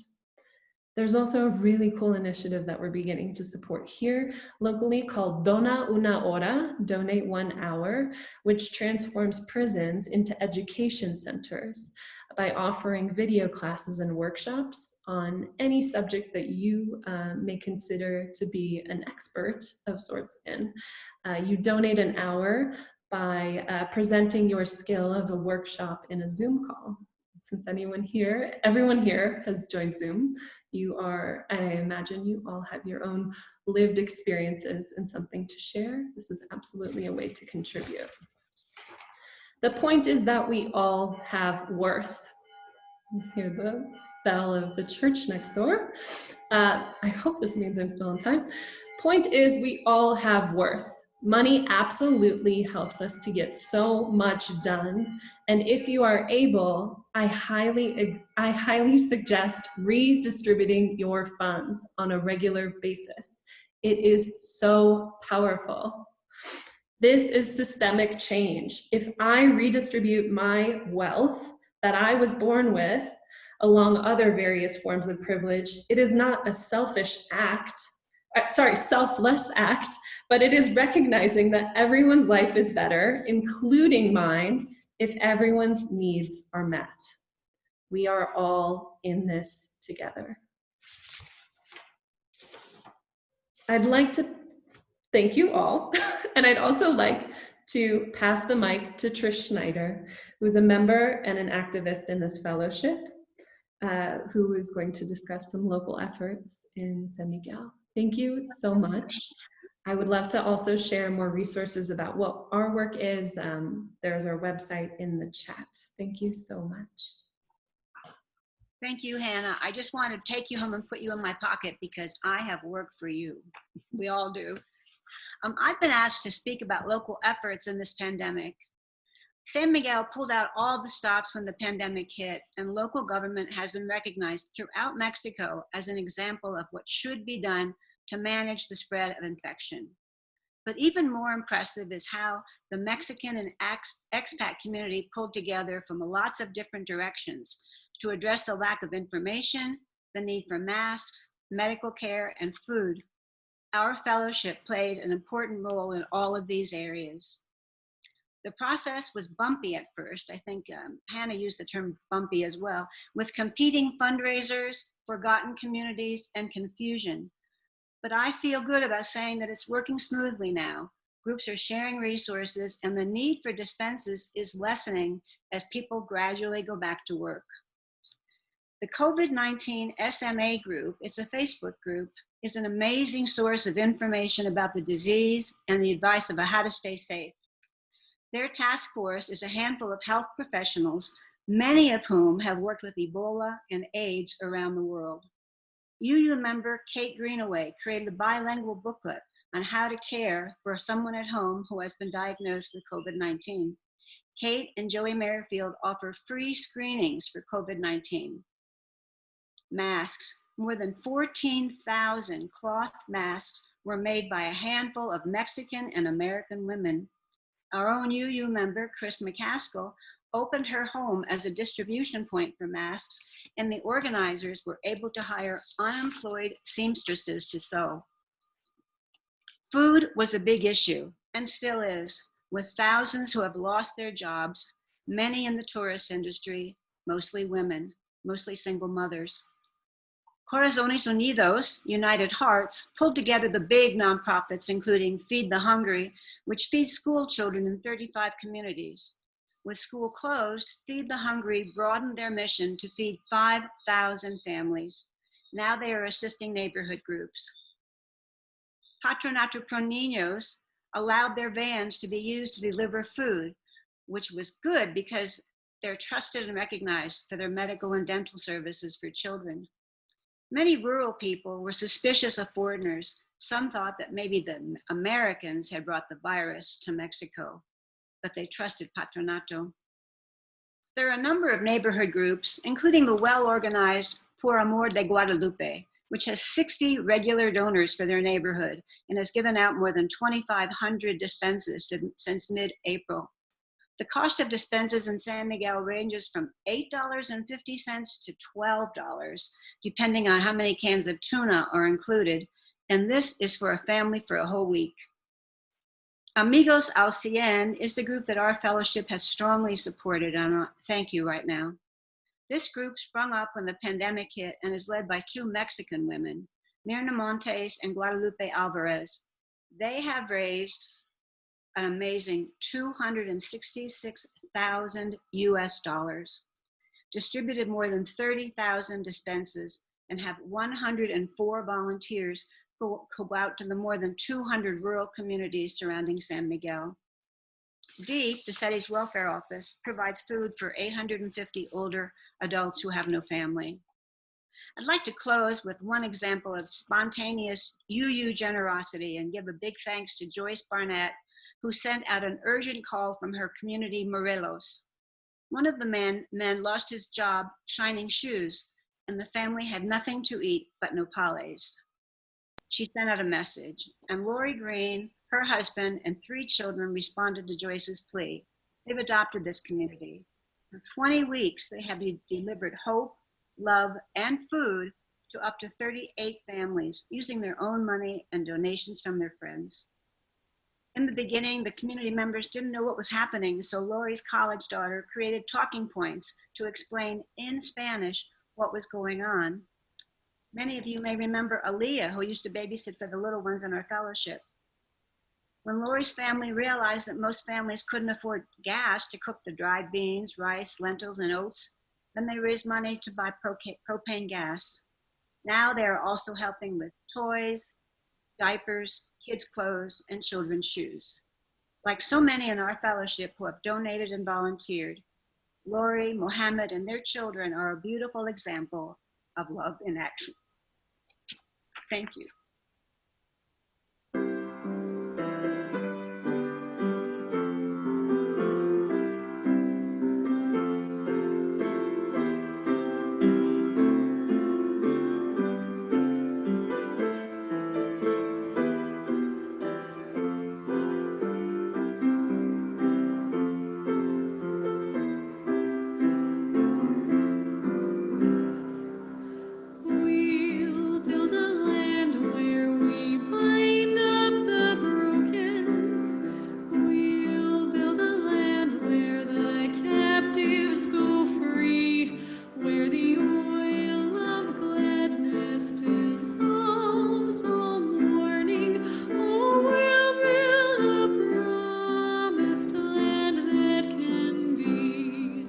There's also a really cool initiative that we're beginning to support here locally called Dona una hora, donate 1 hour, which transforms prisons into education centers by offering video classes and workshops on any subject that you may consider to be an expert of sorts in. You donate an hour by presenting your skill as a workshop in a Zoom call. Since everyone here has joined Zoom, I imagine you all have your own lived experiences and something to share. This is absolutely a way to contribute. The point is that we all have worth. You hear the bell of the church next door. I hope this means I'm still on time. Point is, we all have worth. Money absolutely helps us to get so much done. And if you are able, I highly suggest redistributing your funds on a regular basis. It is so powerful. This is systemic change. If I redistribute my wealth that I was born with, along other various forms of privilege, it is not a selfless act, but it is recognizing that everyone's life is better, including mine, if everyone's needs are met. We are all in this together. I'd like to thank you all, and I'd also like to pass the mic to Trish Snyder, who's a member and an activist in this fellowship. who is going to discuss some local efforts in San Miguel. Thank you so much. I would love to also share more resources about what our work is. There's our website in the chat. Thank you so much. Thank you, Hannah. I just want to take you home and put you in my pocket because I have work for you. We all do. I've been asked to speak about local efforts in this pandemic. San Miguel pulled out all the stops when the pandemic hit, and local government has been recognized throughout Mexico as an example of what should be done to manage the spread of infection. But even more impressive is how the Mexican and expat community pulled together from lots of different directions to address the lack of information, the need for masks, medical care, and food. Our fellowship played an important role in all of these areas. The process was bumpy at first. I think Hannah used the term bumpy as well, with competing fundraisers, forgotten communities, and confusion. But I feel good about saying that it's working smoothly now. Groups are sharing resources, and the need for Despensas is lessening as people gradually go back to work. The COVID-19 SMA group, it's a Facebook group, is an amazing source of information about the disease and the advice about how to stay safe. Their task force is a handful of health professionals, many of whom have worked with Ebola and AIDS around the world. UU member Kate Greenaway created a bilingual booklet on how to care for someone at home who has been diagnosed with COVID-19. Kate and Joey Merrifield offer free screenings for COVID-19. Masks. More than 14,000 cloth masks were made by a handful of Mexican and American women. Our own UU member, Chris McCaskill, opened her home as a distribution point for masks, and the organizers were able to hire unemployed seamstresses to sew. Food was a big issue, and still is, with thousands who have lost their jobs, many in the tourist industry, mostly women, mostly single mothers. Corazones Unidos, United Hearts, pulled together the big nonprofits, including Feed the Hungry, which feeds school children in 35 communities. With school closed, Feed the Hungry broadened their mission to feed 5,000 families. Now they are assisting neighborhood groups. Patronato Pro Niños allowed their vans to be used to deliver food, which was good because they're trusted and recognized for their medical and dental services for children. Many rural people were suspicious of foreigners. Some thought that maybe the Americans had brought the virus to Mexico, but they trusted Patronato. There are a number of neighborhood groups, including the well-organized Por Amor de Guadalupe, which has 60 regular donors for their neighborhood and has given out more than 2,500 despensas since mid-April. The cost of despensas in San Miguel ranges from $8.50 to $12, depending on how many cans of tuna are included, and this is for a family for a whole week. Amigos al Cien is the group that our fellowship has strongly supported, and thank you right now. This group sprung up when the pandemic hit and is led by two Mexican women, Mirna Montes and Guadalupe Alvarez. They have raised an amazing $266,000 US, distributed more than 30,000 despensas, and have 104 volunteers who go out to the more than 200 rural communities surrounding San Miguel. DEEP, the city's welfare office, provides food for 850 older adults who have no family. I'd like to close with one example of spontaneous UU generosity and give a big thanks to Joyce Barnett, who sent out an urgent call from her community, Morelos. One of the men lost his job shining shoes, and the family had nothing to eat but nopales. She sent out a message, and Lori Green, her husband, and 3 children responded to Joyce's plea. They've adopted this community. For 20 weeks, they have delivered hope, love, and food to up to 38 families using their own money and donations from their friends. In the beginning, the community members didn't know what was happening, so Lori's college daughter created talking points to explain in Spanish what was going on. Many of you may remember Aaliyah, who used to babysit for the little ones in our fellowship. When Lori's family realized that most families couldn't afford gas to cook the dried beans, rice, lentils, and oats, Then they raised money to buy propane gas. Now they're also helping with toys, diapers, kids' clothes, and children's shoes. Like so many in our fellowship who have donated and volunteered, Lori, Mohammed, and their children are a beautiful example of love in action. Thank you. We'll build a land where we bind up the broken. We'll build a land where the captives go free, where the oil of gladness dissolves all mourning. Oh, we'll build a promised land that can be.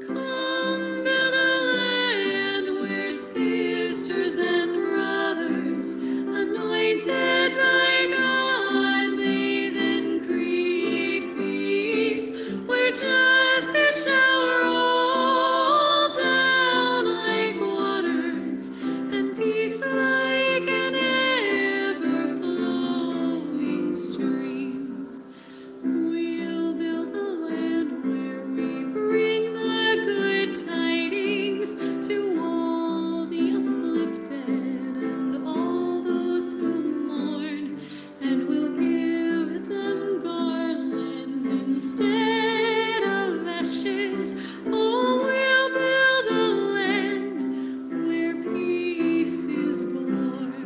Come build a land where sisters and brothers, anointed by God, may then create peace, where justice shall roll down like waters, and peace like an ever-flowing stream. We'll build a land where we bring the good tidings to all the afflicted and all those who mourn, and we'll give them garlands instead of ashes. Oh, we'll build a land where peace is born.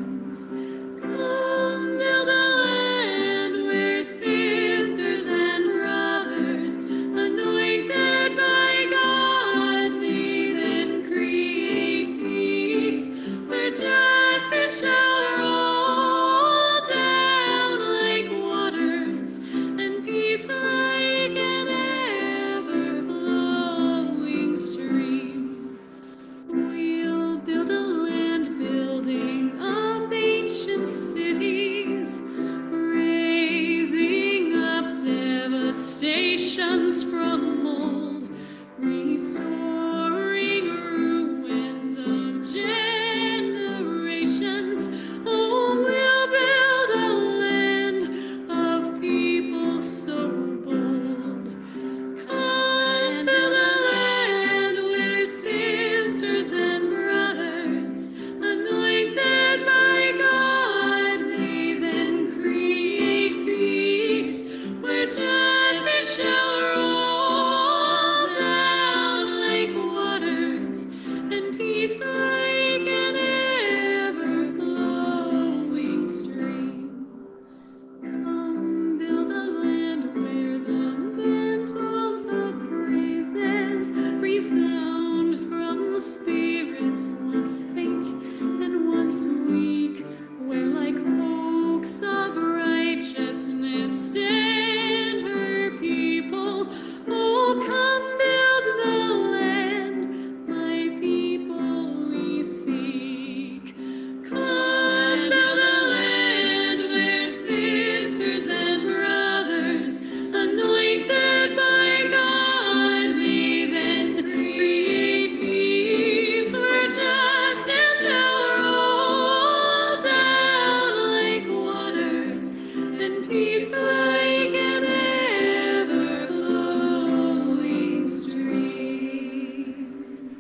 Come build a land where sisters and brothers, anointed by God, may then create peace, where justice shall roll down like waters, and peace like an ever-flowing stream. We'll build a land building up ancient cities, raising up devastations from old, restoring ruins of generations. Oh, we'll build a land of people so bold. Come build a land where sisters and brothers, anointed by God, may then create peace, where justice shall roll down like waters, and peace like an ever-flowing stream. Come build a land where the mantles of praises resound from spirits once faint and once weak, where like oaks of righteousness stand her people. Oh, come build the land, my people we seek. Come build a land where sisters and brothers, anointed by God, may then create peace, where justice shall roll down like waters, and peace like an ever-flowing stream.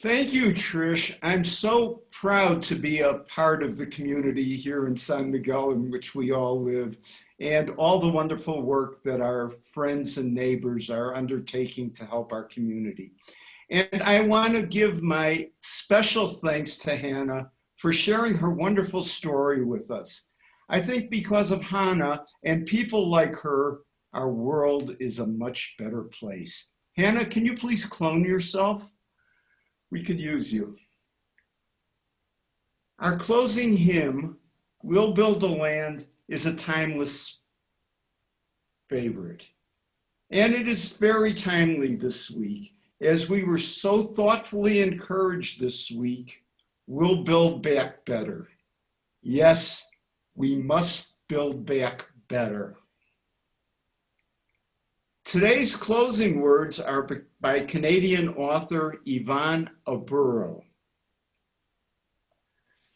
Thank you, Trish. I'm so proud to be a part of the community here in San Miguel in which we all live, and all the wonderful work that our friends and neighbors are undertaking to help our community. And I want to give my special thanks to Hannah for sharing her wonderful story with us. I think because of Hannah and people like her, our world is a much better place. Hannah, can you please clone yourself? We could use you. Our closing hymn, We'll Build a Land, is a timeless favorite. And it is very timely this week, as we were so thoughtfully encouraged this week, we'll build back better. Yes, we must build back better. Today's closing words are by Canadian author Yvonne Aburo.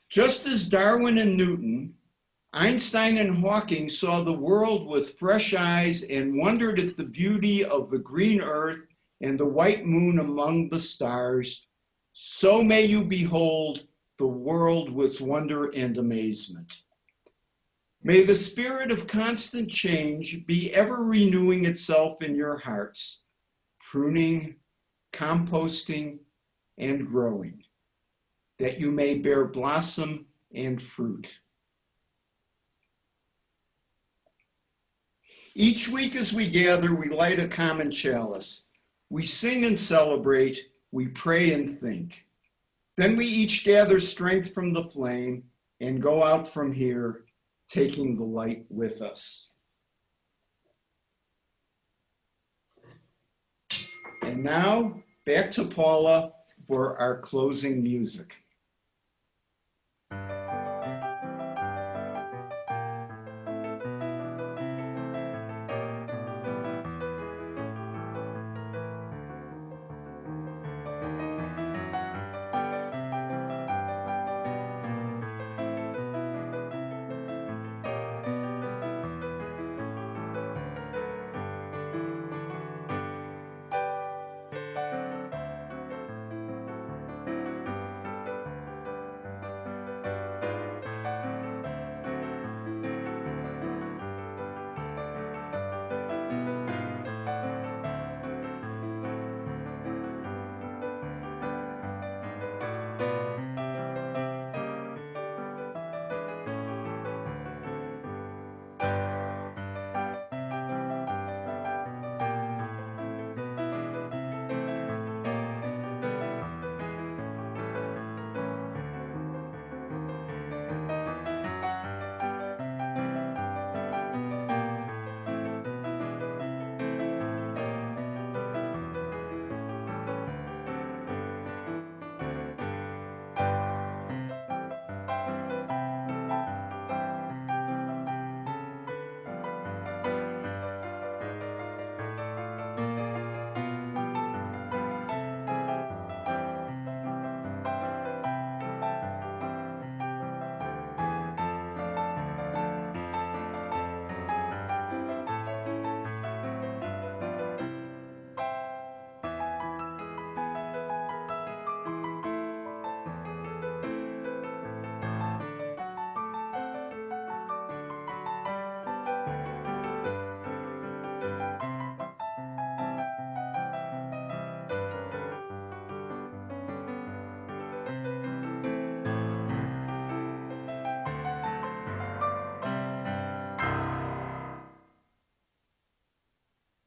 Just as Darwin and Newton, Einstein and Hawking saw the world with fresh eyes and wondered at the beauty of the green earth and the white moon among the stars, so may you behold the world with wonder and amazement. May the spirit of constant change be ever renewing itself in your hearts, pruning, composting, and growing, that you may bear blossom and fruit. Each week as we gather, we light a common chalice. We sing and celebrate, we pray and think. Then we each gather strength from the flame and go out from here, taking the light with us. And now, back to Paula for our closing music.